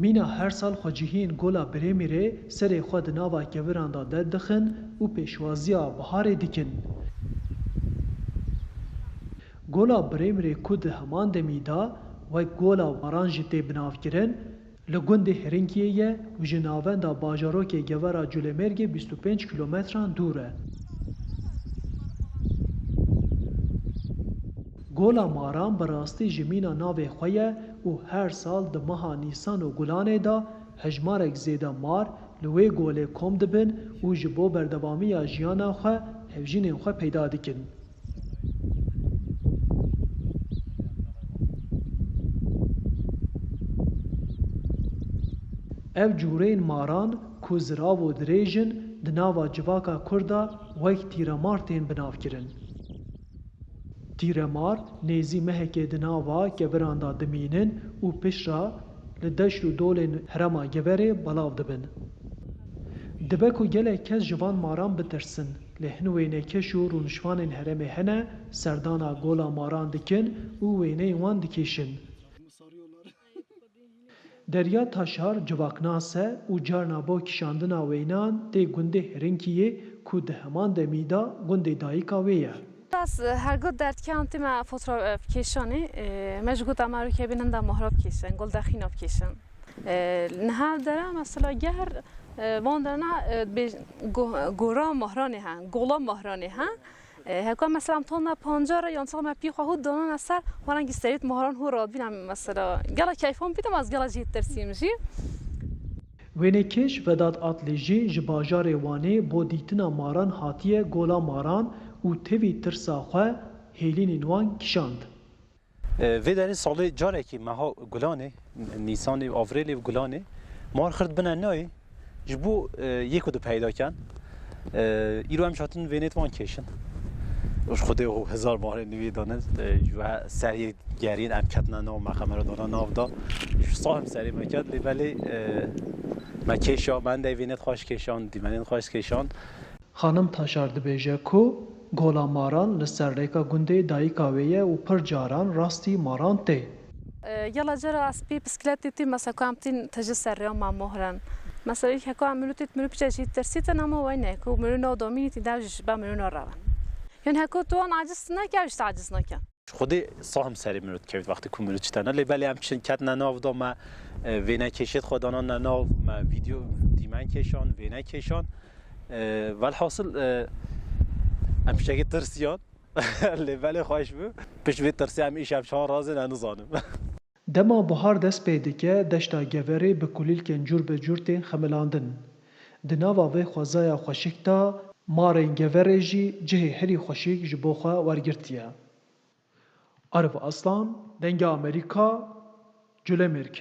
Mîna her sal xwecihîn gola Brêmîrê serê xwe di nava keviran da derdixin û pêşwaziya biharê dikin. Gola Brêmîrê ku di heman demî da wek gola maran jî tê binavkirin, li gundê Hirinkiyê ye û ji navenda bajarokê Gewera Culêmergê 25 kilometran dûr e. Gola Maran bi rastî ji mîna navê xwe ye û her sal di meha Nîsan û Gulanê da hejmarek zêde mar li wê golê kom dibin û ji bo berdewamiya jiyana xwe hevjînên xwe peyda dikin. Ev cûreyên maran ku zirav û dirêj in di nava civaka Kurd da wek tîremar tên binavkirin. Tîremar nêzî mehekê di nava keviran da dimînin û pişra li deşt û dolên herêma Geverê belav dibin. Dibe ku gelek kes ji van maran bitirsin, lê hin wênekeş û rûnişvanên herêmê hene serdana gola maran dikin û wêneyên wan dikêşin. Derya Taşar civaknas e û carna bo kişandina wênan tê gundê Hirinkiyê ku di heman demî da gundê dayîka wê ye. هرگاه درد کم تیم فوتوگراف کشانی مشغول تمارو که بینن در محراب کشن گل دخیناب کشن نه داره مثلا گر وان دارن به گورا مهرانی هن گلا مهرانی هن هکا مثلا تون پنجره یا مثلا ما پیخو هود دانن اثر وارن گسترید مهران هو راد بینم مثلا گلا کیفون بیدم از گلا جیت ترسیم جی Wênekêş Vedat Atlê jî ji bajarê Wanê bo dîtina maran hatiye gola maran û tevî tirsa xwe hêlînên wan kişand. Vê derê salê carekî meha Gulanê, Nîsanê Avrêlê Gulanê mar xird bine nayê ji bo yê ku dipeyda ken îro em hatin wênê wan kêşin. Ji xwedê û hezar marê nivî dane ji we seriyê geriyên em ketine nav me xemera dana nav da ji sahim serê me ket lê belê me kêşa ben de wênê xweş kêşan dîmenên xweş kêşan. Xanim Taşar dibêje ku gola maran li ser rêka gundê dayîka wê ye û pir caran rastî maran tê. یلا جرا اسبی بسکلتی تی مثلا کام تین تجس سریام ما مهرن مثلا یک کام ملوتیت ملو پیچی ترسیت نما وینه کو ملو نو دومینی تی داوش با ملو نوران یعنی هکو تو آن عجز نکردش عجز نکن خودی ساهم سری مرد که وقتی که مرد چتنه لی ولی همچنین کت نناو دا ما وینه کشید خودانا نناو ما ویدیو دیمن کشان وینه کشان والحاصل همچنین ترسیان لی ولی خواهش بو پیش وی ترسی هم ایش همچنان رازی ننزانم Dema bihar dest pê dike deşta Geverê bi kulîlkên cûr bi cûr tên xemilandin. Di nava vê xwezaya xweşik da marên Geverê jî cihê herî xweşik ji bo xwe wergirtiye. Arif Aslan, Dengê Amerîka, Culêmerg.